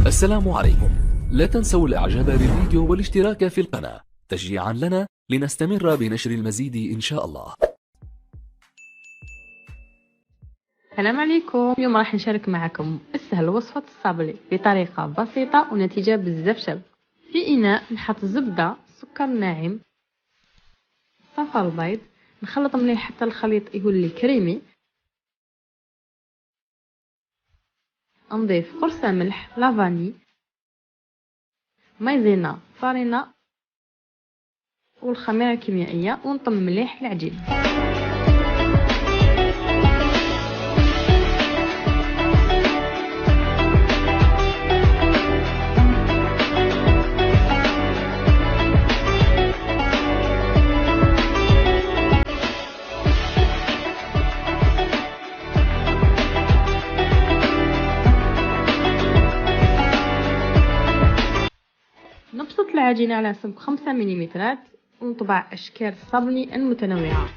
السلام عليكم. لا تنسوا الاعجاب بالفيديو والاشتراك في القناة تشجيعا لنا لنستمر بنشر المزيد ان شاء الله. السلام عليكم. اليوم راح نشارك معكم اسهل وصفة الصابلي بطريقة بسيطة ونتيجة بزاف شابة. في اناء نحط زبدة، سكر ناعم، صفار البيض، نخلط مليح حتى الخليط يولي كريمي. نضيف قرص ملح، لافاني، مايزينا، فارينة والخميرة الكيميائية ونطم مليح العجين. نبسط العجينة على سمك 5 ملم ونطبع أشكال الصابلي المتنوعة.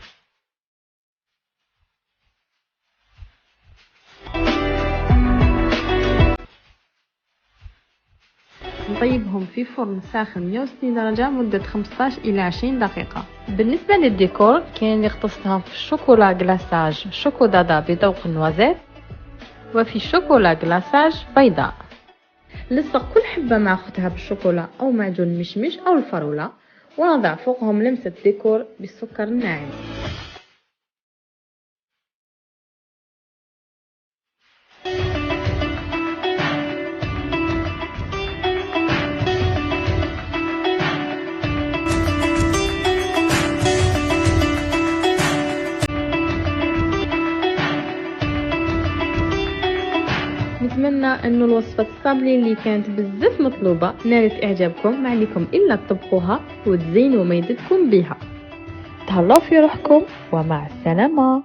نطيبهم في فرن ساخن 160 درجة مدة 15 إلى 20 دقيقة. بالنسبة للديكور كاين اللي اختصها في الشوكولا غلاساج شوكودادا بذوق النوازيت، وفي الشوكولا غلاساج بيضاء. لصق كل حبة مع اختها بالشوكولا أو معجون المشمش أو الفراولة، ونضع فوقهم لمسة ديكور بالسكر الناعم. نتمنى انه الوصفة الصابلي اللي كانت بزاف مطلوبة نالت اعجابكم، ما عليكم الا تطبقوها وتزينوا ميدتكم بها. تهلاو في روحكم ومع السلامة.